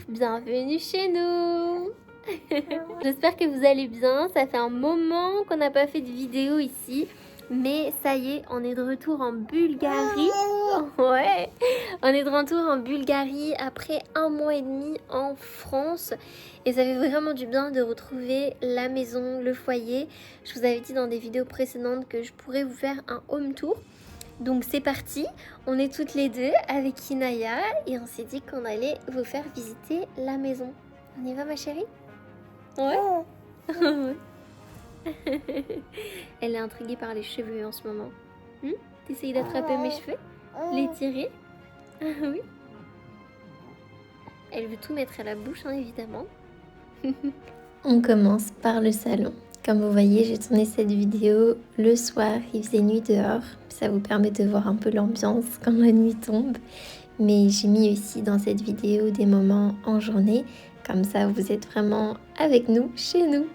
Bienvenue chez nous. J'espère que vous allez bien. Ça fait un moment qu'on n'a pas fait de vidéo ici. Mais ça y est, on est de retour en Bulgarie. Ouais, on est de retour en Bulgarie après 1 mois et demi en France. Et ça fait vraiment du bien de retrouver la maison, le foyer. Je vous avais dit dans des vidéos précédentes que je pourrais vous faire un home tour. Donc c'est parti, on est toutes les deux avec Inaya et on s'est dit qu'on allait vous faire visiter la maison. On y va ma chérie? Ouais. Elle est intriguée par les cheveux en ce moment. T'essayes d'attraper mes cheveux? Les tirer? Oui. Elle veut tout mettre à la bouche, hein, évidemment. On commence par le salon. Comme vous voyez, j'ai tourné cette vidéo le soir, il faisait nuit dehors. Ça vous permet de voir un peu l'ambiance quand la nuit tombe. Mais j'ai mis aussi dans cette vidéo des moments en journée. Comme ça, vous êtes vraiment avec nous, chez nous.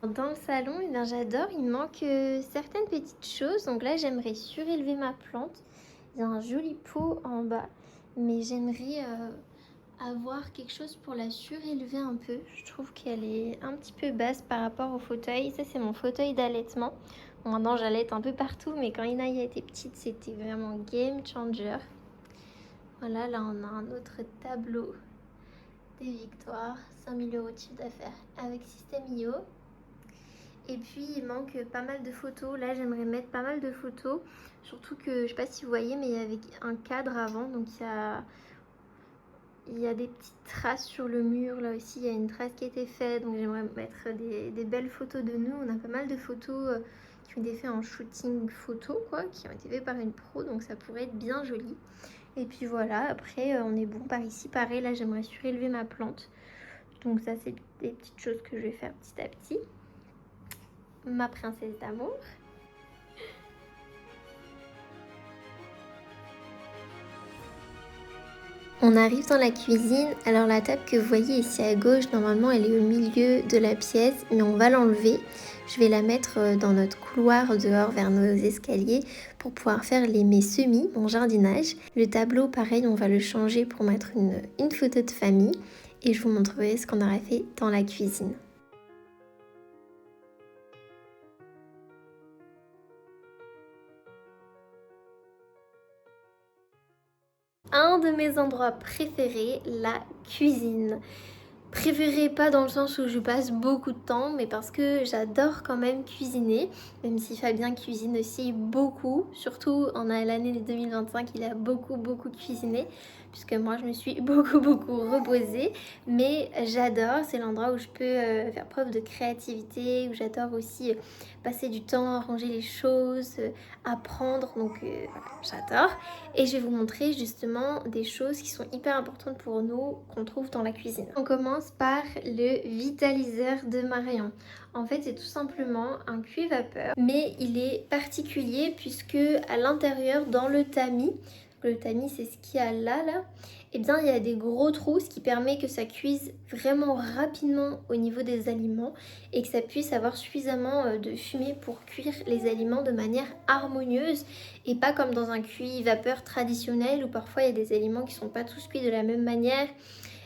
Dans le salon, eh bien, j'adore, il manque certaines petites choses. Donc là, j'aimerais surélever ma plante. Il y a un joli pot en bas, mais j'aimerais avoir quelque chose pour la surélever un peu. Je trouve qu'elle est un petit peu basse par rapport au fauteuil. Ça, c'est mon fauteuil d'allaitement. Bon, maintenant, j'allaite un peu partout, mais quand Inaya était petite, c'était vraiment game changer. Voilà, là, on a un autre tableau des victoires. 5 000 € de chiffre d'affaires avec Système.io. Et puis, il manque pas mal de photos. Là, j'aimerais mettre pas mal de photos. Surtout que, je sais pas si vous voyez, mais il y avait un cadre avant. Donc, il y a des petites traces sur le mur. Là aussi, il y a une trace qui a été faite. Donc, j'aimerais mettre des belles photos de nous. On a pas mal de photos qui ont été faites en shooting photo, quoi. Qui ont été faites par une pro. Donc, ça pourrait être bien joli. Et puis, voilà. Après, on est bon par ici. Pareil, là, j'aimerais surélever ma plante. Donc, ça, c'est des petites choses que je vais faire petit à petit. Ma princesse d'amour. On arrive dans la cuisine. Alors la table que vous voyez ici à gauche, normalement elle est au milieu de la pièce, mais on va l'enlever. Je vais la mettre dans notre couloir dehors vers nos escaliers pour pouvoir faire mes semis, mon jardinage. Le tableau, pareil, on va le changer pour mettre une photo de famille et je vous montrerai ce qu'on aura fait dans la cuisine. Un de mes endroits préférés, la cuisine. Préférée pas dans le sens où je passe beaucoup de temps, mais parce que j'adore quand même cuisiner, même si Fabien cuisine aussi beaucoup, surtout en l'année 2025, il a beaucoup cuisiné, puisque moi je me suis beaucoup reposée, mais j'adore, c'est l'endroit où je peux faire preuve de créativité, où j'adore aussi passer du temps à ranger les choses, apprendre, donc voilà, j'adore. Et je vais vous montrer justement des choses qui sont hyper importantes pour nous, qu'on trouve dans la cuisine. On commence par le vitaliseur de Marion. En fait, c'est tout simplement un cuit vapeur, mais il est particulier puisque à l'intérieur, dans le tamis, c'est ce qu'il y a là, et bien il y a des gros trous, ce qui permet que ça cuise vraiment rapidement au niveau des aliments et que ça puisse avoir suffisamment de fumée pour cuire les aliments de manière harmonieuse et pas comme dans un cuit vapeur traditionnel où parfois il y a des aliments qui sont pas tous cuits de la même manière.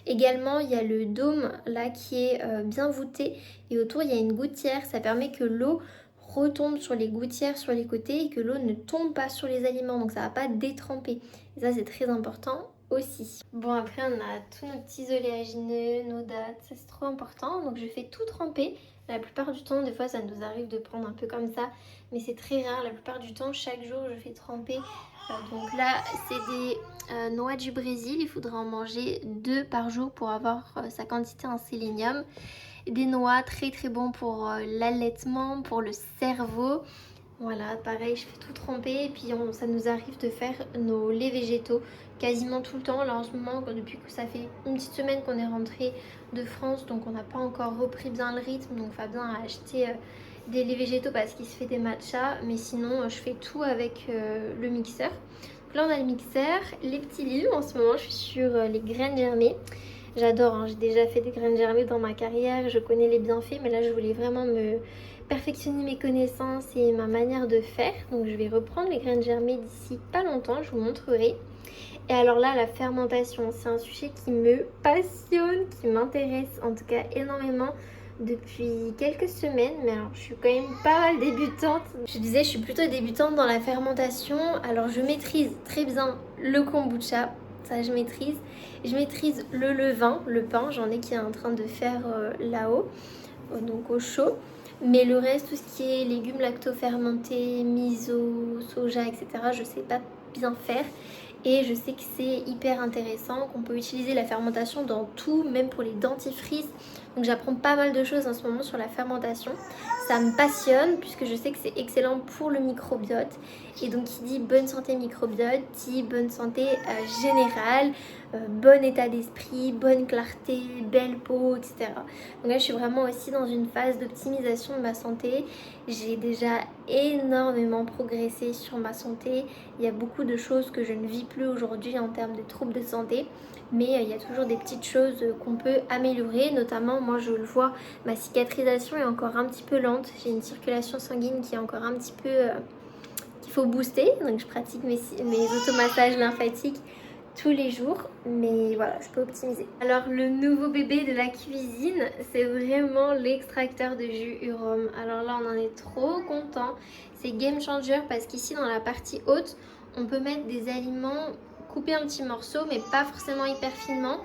Également, il y a le dôme là qui est bien voûté et autour il y a une gouttière, ça permet que l'eau retombe sur les gouttières sur les côtés et que l'eau ne tombe pas sur les aliments, donc ça va pas détremper. Et ça c'est très important aussi. Bon, après on a tous nos petits oléagineux, nos dattes, ça c'est trop important, donc je fais tout tremper. La plupart du temps, des fois ça nous arrive de prendre un peu comme ça, mais c'est très rare. La plupart du temps, chaque jour je fais tremper. Donc là c'est des noix du Brésil, il faudra en manger 2 par jour pour avoir sa quantité en sélénium. Des noix très bon pour l'allaitement, pour le cerveau. Voilà, pareil, je fais tout tremper et puis ça nous arrive de faire nos laits végétaux quasiment tout le temps. Là en ce moment, depuis que ça fait une petite semaine qu'on est rentré de France, donc on n'a pas encore repris bien le rythme, donc Fabien a acheté des laits végétaux parce qu'il se fait des matchas, mais sinon je fais tout avec le mixeur. Donc là on a le mixeur, les petits livres, en ce moment je suis sur les graines germées. J'adore, hein. J'ai déjà fait des graines germées dans ma carrière, je connais les bienfaits, mais là je voulais vraiment perfectionner mes connaissances et ma manière de faire. Donc je vais reprendre les graines germées d'ici pas longtemps, je vous montrerai. Et alors là, la fermentation, c'est un sujet qui me passionne, qui m'intéresse en tout cas énormément depuis quelques semaines. Mais alors, je suis quand même pas mal débutante. Je disais, je suis plutôt débutante dans la fermentation. Alors, je maîtrise très bien le kombucha, ça je maîtrise. Je maîtrise le levain, le pain, j'en ai qui est en train de faire là-haut, donc au chaud. Mais le reste, tout ce qui est légumes lacto-fermentés, miso, soja, etc., je sais pas bien faire. Et je sais que c'est hyper intéressant, qu'on peut utiliser la fermentation dans tout, même pour les dentifrices. Donc j'apprends pas mal de choses en ce moment sur la fermentation. Ça me passionne puisque je sais que c'est excellent pour le microbiote. Et donc qui dit bonne santé microbiote, dit bonne santé générale, bon état d'esprit, bonne clarté, belle peau, etc. Donc là je suis vraiment aussi dans une phase d'optimisation de ma santé. J'ai déjà énormément progressé sur ma santé. Il y a beaucoup de choses que je ne vis plus aujourd'hui en termes de troubles de santé. Mais il y a toujours des petites choses qu'on peut améliorer. Notamment, moi je le vois, ma cicatrisation est encore un petit peu lente. J'ai une circulation sanguine qui est encore un petit peu... qu'il faut booster. Donc je pratique mes automassages lymphatiques tous les jours, mais voilà, je peux optimiser. Alors le nouveau bébé de la cuisine, c'est vraiment l'extracteur de jus Urom. Alors là on en est trop content, c'est game changer parce qu'ici dans la partie haute, on peut mettre des aliments coupés en petits morceaux, mais pas forcément hyper finement.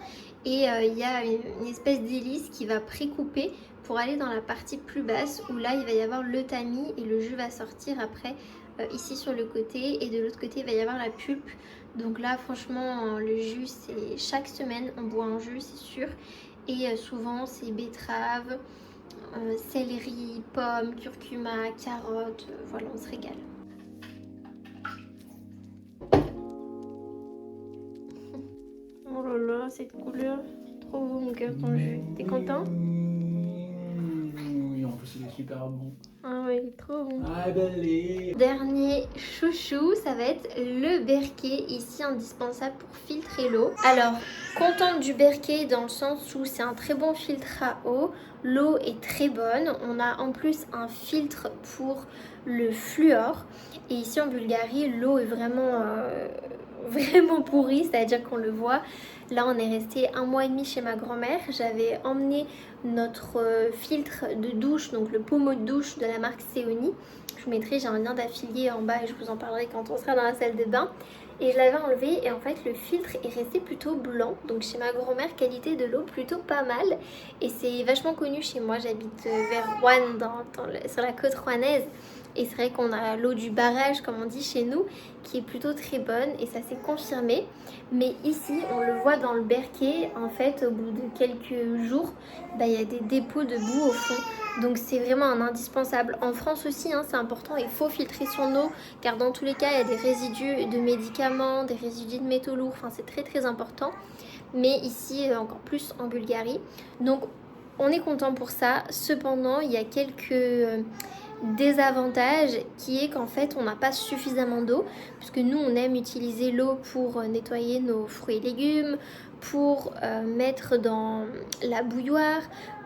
Et il y a une espèce d'hélice qui va pré-couper pour aller dans la partie plus basse où là il va y avoir le tamis et le jus va sortir après ici sur le côté, et de l'autre côté il va y avoir la pulpe. Donc là franchement le jus, c'est chaque semaine on boit un jus, c'est sûr. Et souvent c'est betterave, céleri, pommes, curcuma, carottes, voilà, on se régale. Oh là là, cette couleur, c'est trop beau mon cœur ton jus. T'es content? Oui, en plus il est super bon. Ah ouais, il est trop bon. Ah belle. Dernier chouchou, ça va être le Berkey, ici indispensable pour filtrer l'eau. Alors, contente du Berkey dans le sens où c'est un très bon filtre à eau. L'eau est très bonne. On a en plus un filtre pour le fluor. Et ici en Bulgarie, l'eau est vraiment, vraiment pourrie, c'est-à-dire qu'on le voit. Là, on est resté 1 mois et demi chez ma grand-mère. J'avais emmené notre filtre de douche, donc le pommeau de douche de la marque Seoni. Je vous mettrai, j'ai un lien d'affilié en bas et je vous en parlerai quand on sera dans la salle de bain. Et je l'avais enlevé et en fait le filtre est resté plutôt blanc. Donc chez ma grand-mère, qualité de l'eau plutôt pas mal. Et c'est vachement connu chez moi, j'habite vers Rouen, sur la côte rouennaise. Et c'est vrai qu'on a l'eau du barrage, comme on dit chez nous, qui est plutôt très bonne et ça s'est confirmé. Mais ici, on le voit dans le Berkey, en fait, au bout de quelques jours, il y a des dépôts de boue au fond. Donc c'est vraiment un indispensable. En France aussi, hein, c'est important, il faut filtrer son eau, car dans tous les cas, il y a des résidus de médicaments, des résidus de métaux lourds, enfin c'est très très important. Mais ici, encore plus en Bulgarie. Donc on est content pour ça. Cependant, il y a quelques désavantage qui est qu'en fait on n'a pas suffisamment d'eau, puisque nous on aime utiliser l'eau pour nettoyer nos fruits et légumes, pour mettre dans la bouilloire,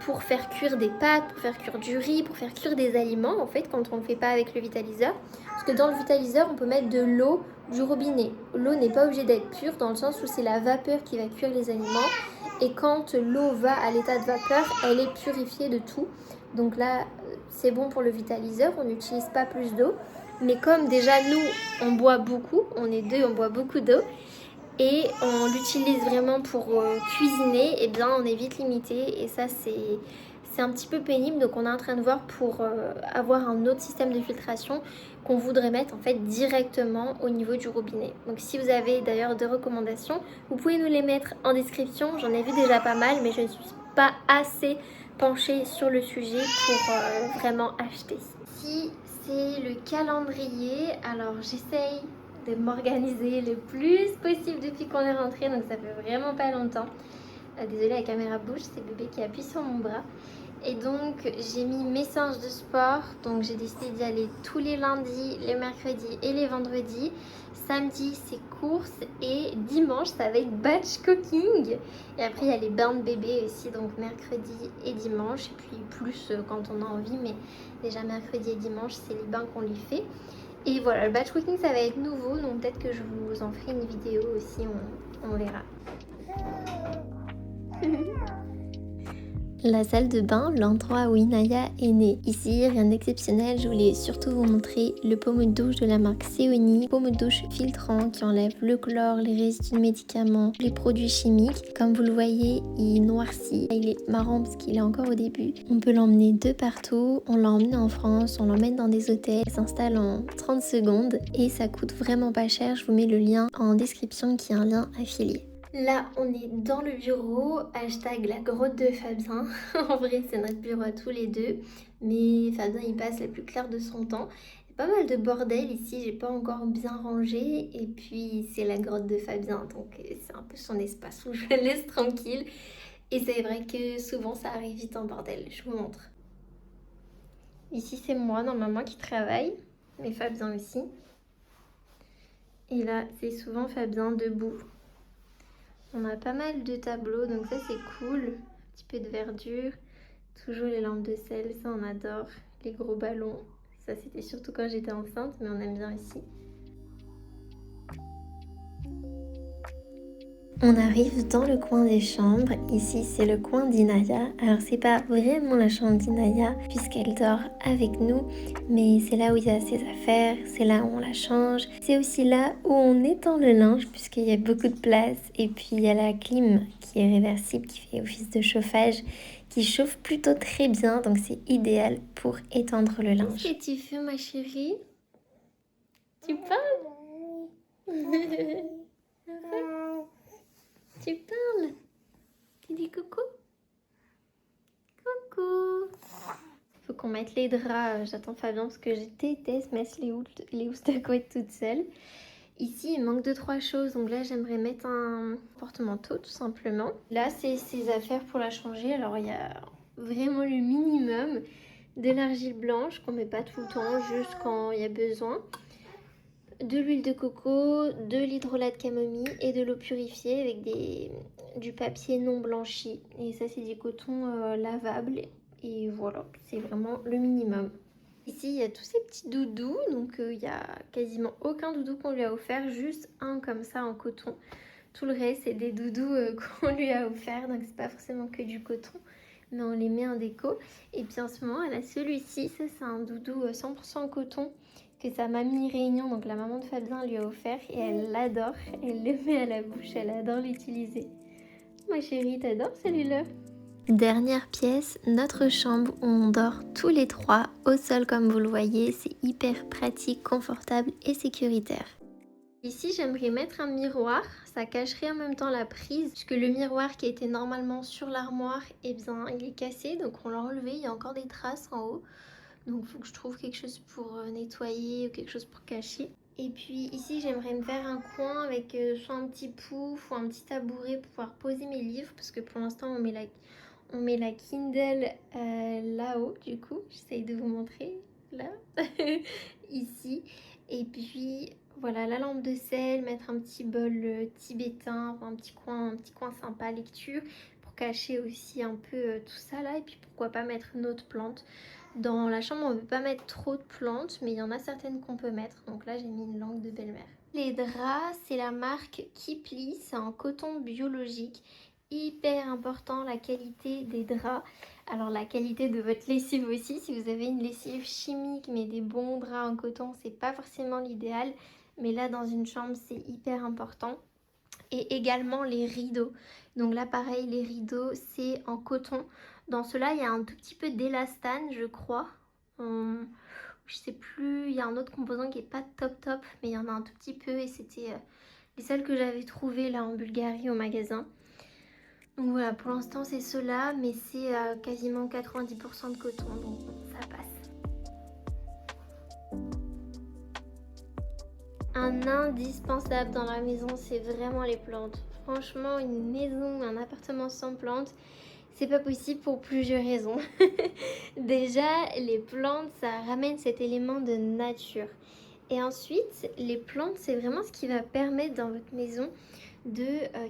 pour faire cuire des pâtes, pour faire cuire du riz, pour faire cuire des aliments en fait quand on ne le fait pas avec le vitaliseur. Parce que dans le vitaliseur on peut mettre de l'eau du robinet. L'eau n'est pas obligée d'être pure dans le sens où c'est la vapeur qui va cuire les aliments, et quand l'eau va à l'état de vapeur, elle est purifiée de tout. Donc là, c'est bon pour le vitaliseur, on n'utilise pas plus d'eau. Mais comme déjà nous, on boit beaucoup, on est deux, on boit beaucoup d'eau, et on l'utilise vraiment pour cuisiner, et bien on est vite limité. Et ça, c'est un petit peu pénible. Donc on est en train de voir pour avoir un autre système de filtration qu'on voudrait mettre en fait directement au niveau du robinet. Donc si vous avez d'ailleurs des recommandations, vous pouvez nous les mettre en description. J'en ai vu déjà pas mal, mais je ne suis pas assez penchée sur le sujet pour vraiment acheter. Si c'est le calendrier, alors j'essaye de m'organiser le plus possible depuis qu'on est rentré, donc ça fait vraiment pas longtemps. Désolée, la caméra bouge, c'est bébé qui appuie sur mon bras. Et donc j'ai mis mes séances de sport, donc j'ai décidé d'y aller tous les lundis, les mercredis et les vendredis. Samedi c'est course et dimanche ça va être batch cooking. Et après il y a les bains de bébé aussi, donc mercredi et dimanche. Et puis plus quand on a envie, mais déjà mercredi et dimanche c'est les bains qu'on lui fait. Et voilà, le batch cooking ça va être nouveau, donc peut-être que je vous en ferai une vidéo aussi, on verra. La salle de bain, l'endroit où Inaya est née. Ici, rien d'exceptionnel, je voulais surtout vous montrer le pommeau de douche de la marque Seoni. Pommeau de douche filtrant qui enlève le chlore, les résidus de médicaments, les produits chimiques. Comme vous le voyez, il noircit. Il est marrant parce qu'il est encore au début. On peut l'emmener de partout. On l'a emmené en France, on l'emmène dans des hôtels. Il s'installe en 30 secondes et ça coûte vraiment pas cher. Je vous mets le lien en description qui est un lien affilié. Là, on est dans le bureau, hashtag la grotte de Fabien. En vrai, c'est notre bureau à tous les deux. Mais Fabien, il passe la plus claire de son temps. Il y a pas mal de bordel ici, j'ai pas encore bien rangé. Et puis, c'est la grotte de Fabien. Donc, c'est un peu son espace où je le laisse tranquille. Et c'est vrai que souvent, ça arrive vite en bordel. Je vous montre. Ici, c'est moi, normalement, qui travaille. Mais Fabien aussi. Et là, c'est souvent Fabien debout. On a pas mal de tableaux, donc ça c'est cool. Un petit peu de verdure. Toujours les lampes de sel, ça on adore. Les gros ballons, ça c'était surtout quand j'étais enceinte, mais on aime bien ici. On arrive dans le coin des chambres. Ici, c'est le coin d'Inaya. Alors, c'est pas vraiment la chambre d'Inaya puisqu'elle dort avec nous, mais c'est là où il y a ses affaires, c'est là où on la change. C'est aussi là où on étend le linge puisqu'il y a beaucoup de place. Et puis, il y a la clim qui est réversible, qui fait office de chauffage, qui chauffe plutôt très bien. Donc, c'est idéal pour étendre le linge. Qu'est-ce que tu fais, ma chérie? Tu parles? Tu parles? Tu dis coucou? Coucou! Faut qu'on mette les draps. J'attends Fabien parce que je déteste mettre les housses de couette toute seule. Ici, il manque 2-3 choses. Donc là, j'aimerais mettre un porte-manteau tout simplement. Là, c'est ses affaires pour la changer. Alors, il y a vraiment le minimum de l'argile blanche qu'on met pas tout le temps, juste quand il y a besoin. De l'huile de coco, de l'hydrolat de camomille et de l'eau purifiée avec du papier non blanchi. Et ça, c'est du coton lavable. Et voilà, c'est vraiment le minimum. Ici, il y a tous ces petits doudous. Donc, il n'y a quasiment aucun doudou qu'on lui a offert. Juste un comme ça en coton. Tout le reste, c'est des doudous qu'on lui a offert. Donc, c'est pas forcément que du coton. Mais on les met en déco. Et puis en ce moment, elle a celui-ci. Ça, c'est un doudou 100% coton que sa mamie Réunion, donc la maman de Fabien, lui a offert. Et elle l'adore. Elle le met à la bouche. Elle adore l'utiliser. Ma chérie, t'adores celui-là? Dernière pièce, notre chambre où on dort tous les trois au sol comme vous le voyez. C'est hyper pratique, confortable et sécuritaire. Ici, j'aimerais mettre un miroir, ça cacherait en même temps la prise, puisque le miroir qui était normalement sur l'armoire, eh bien, il est cassé, donc on l'a enlevé, il y a encore des traces en haut. Donc, il faut que je trouve quelque chose pour nettoyer ou quelque chose pour cacher. Et puis ici, j'aimerais me faire un coin avec soit un petit pouf ou un petit tabouret pour pouvoir poser mes livres, parce que pour l'instant, on met la Kindle là-haut, du coup, j'essaye de vous montrer, là, ici. Et puis... voilà, la lampe de sel, mettre un petit bol tibétain, un petit coin sympa, lecture, pour cacher aussi un peu tout ça là. Et puis pourquoi pas mettre une autre plante. Dans la chambre, on ne peut pas mettre trop de plantes, mais il y en a certaines qu'on peut mettre. Donc là, j'ai mis une langue de belle-mère. Les draps, c'est la marque Kipli, c'est en coton biologique. Hyper important la qualité des draps. Alors la qualité de votre lessive aussi, si vous avez une lessive chimique mais des bons draps en coton, c'est pas forcément l'idéal. Mais là, dans une chambre, c'est hyper important. Et également les rideaux. Donc là, pareil, les rideaux, c'est en coton. Dans ceux-là, il y a un tout petit peu d'élastane, je crois. Je sais plus, il y a un autre composant qui est pas top, mais il y en a un tout petit peu. Et c'était les seuls que j'avais trouvés là en Bulgarie au magasin. Donc voilà, pour l'instant, c'est ceux-là, mais c'est quasiment 90% de coton. Donc bon, ça passe. Un indispensable dans la maison, c'est vraiment les plantes. Franchement, une maison, un appartement sans plantes, C'est pas possible pour plusieurs raisons. Déjà, les plantes, ça ramène cet élément de nature. Et ensuite, les plantes, c'est vraiment ce qui va permettre dans votre maison de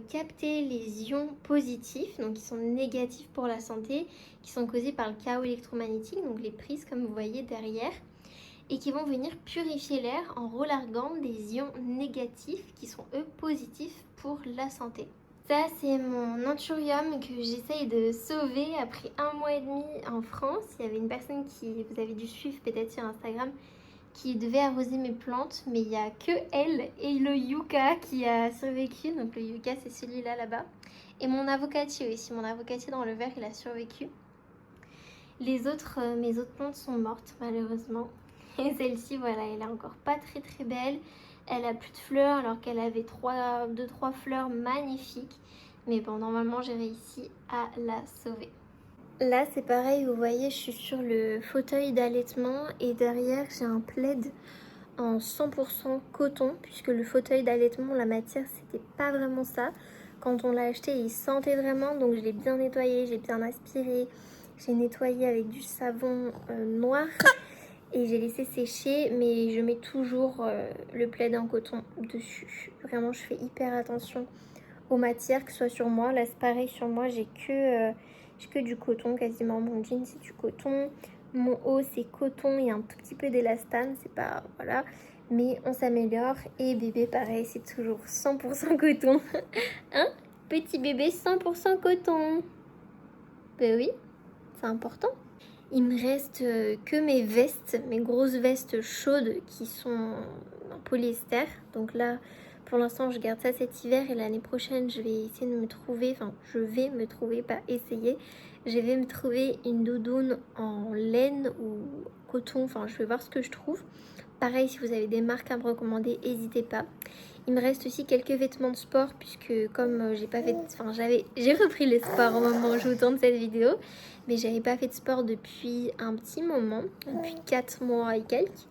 capter les ions positifs, donc qui sont négatifs pour la santé, qui sont causés par le chaos électromagnétique, donc les prises comme vous voyez derrière, et qui vont venir purifier l'air en relarguant des ions négatifs qui sont eux positifs pour la santé. Ça, c'est mon anthurium que j'essaye de sauver après 1 mois et demi en France. Il y avait une personne qui, vous avez dû suivre peut-être sur Instagram, qui devait arroser mes plantes, mais il n'y a que elle et le yucca qui a survécu. Donc le yucca, c'est celui-là là-bas. Et mon avocatier aussi. Mon avocatier dans le verre, il a survécu. Les autres, mes autres plantes sont mortes malheureusement. Et celle-ci, voilà, elle est encore pas très très belle. Elle a plus de fleurs alors qu'elle avait 2-3 fleurs magnifiques. Mais bon, normalement, j'ai réussi à la sauver. Là, c'est pareil, vous voyez, je suis sur le fauteuil d'allaitement et derrière, j'ai un plaid en 100% coton, puisque le fauteuil d'allaitement, la matière, c'était pas vraiment ça. Quand on l'a acheté, il sentait vraiment, donc je l'ai bien nettoyé, j'ai bien aspiré. J'ai nettoyé avec du savon noir et j'ai laissé sécher, mais je mets toujours le plaid en coton dessus. Vraiment, je fais hyper attention aux matières, que ce soit sur moi. Là, c'est pareil, sur moi, j'ai que du coton quasiment. Mon jean, c'est du coton. Mon haut, c'est coton. Il y a un tout petit peu d'élastane, c'est pas... Voilà. Mais on s'améliore. Et bébé, pareil, c'est toujours 100% coton. Hein? Petit bébé 100% coton. Ben oui, c'est important. Il me reste que mes vestes, mes grosses vestes chaudes qui sont en polyester. Donc là, pour l'instant, je garde ça cet hiver et l'année prochaine, je vais essayer de me trouver, enfin, je vais me trouver, pas essayer, je vais me trouver une doudoune en laine ou coton, enfin, je vais voir ce que je trouve. Pareil, si vous avez des marques à me recommander, n'hésitez pas. Il me reste aussi quelques vêtements de sport puisque comme j'ai pas fait, enfin j'ai repris le sport au moment où je vous tourne cette vidéo, mais j'avais pas fait de sport depuis un petit moment, depuis 4 mois et quelques.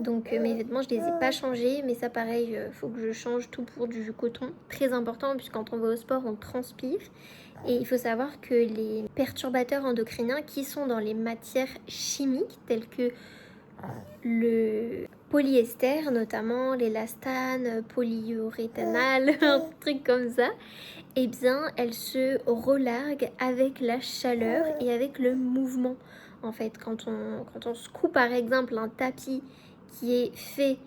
Donc mes vêtements je les ai pas changés, mais ça pareil, faut que je change tout pour du coton, très important puisque quand on va au sport on transpire. Et il faut savoir que les perturbateurs endocriniens qui sont dans les matières chimiques telles que le polyester, notamment l'élastane, polyuréthanal, un truc comme ça, eh bien, elle se relargue avec la chaleur et avec le mouvement. En fait, quand on secoue par exemple un tapis qui est fait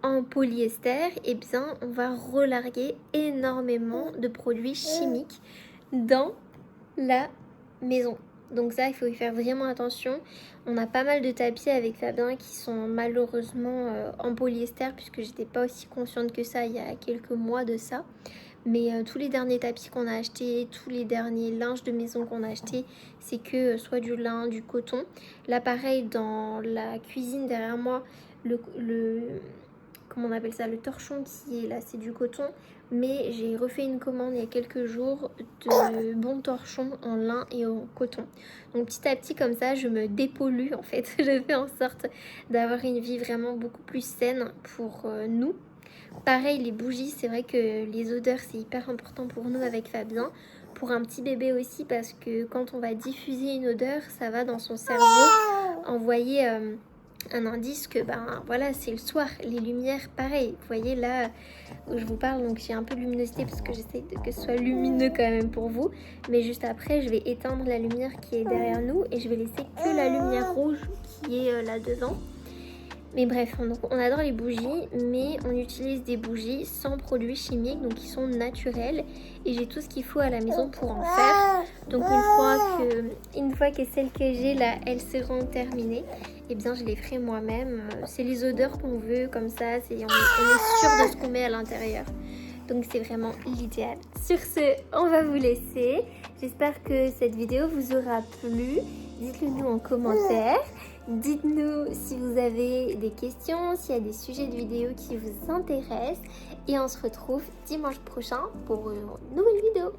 en polyester, eh bien, on va relarguer énormément de produits chimiques dans la maison. Donc ça, il faut y faire vraiment attention. On a pas mal de tapis avec Fabien qui sont malheureusement en polyester puisque j'étais pas aussi consciente que ça il y a quelques mois de ça. Mais tous les derniers tapis qu'on a achetés, tous les derniers linges de maison qu'on a achetés, c'est que soit du lin, du coton. Là pareil, dans la cuisine derrière moi, comment on appelle ça, le torchon qui est là, c'est du coton. Mais j'ai refait une commande il y a quelques jours de bons torchons en lin et en coton. Donc petit à petit comme ça, je me dépollue en fait. Je fais en sorte d'avoir une vie vraiment beaucoup plus saine pour nous. Pareil, les bougies, c'est vrai que les odeurs, c'est hyper important pour nous avec Fabien. Pour un petit bébé aussi, parce que quand on va diffuser une odeur, ça va dans son cerveau envoyer un indice que ben voilà, c'est le soir. Les lumières, pareil. Vous voyez là où je vous parle, donc j'ai un peu de luminosité parce que j'essaie que ce soit lumineux quand même pour vous. Mais juste après, je vais éteindre la lumière qui est derrière nous et je vais laisser que la lumière rouge qui est là devant. Mais bref, on adore les bougies, mais on utilise des bougies sans produits chimiques, donc qui sont naturels. Et j'ai tout ce qu'il faut à la maison pour en faire. Donc une fois que celles que j'ai là, elles seront terminées, eh bien je les ferai moi-même. C'est les odeurs qu'on veut, comme ça, on est sûr de ce qu'on met à l'intérieur. Donc c'est vraiment l'idéal. Sur ce, on va vous laisser. J'espère que cette vidéo vous aura plu. Dites-le nous en commentaire. Dites-nous si vous avez des questions, s'il y a des sujets de vidéos qui vous intéressent. Et on se retrouve dimanche prochain pour une nouvelle vidéo.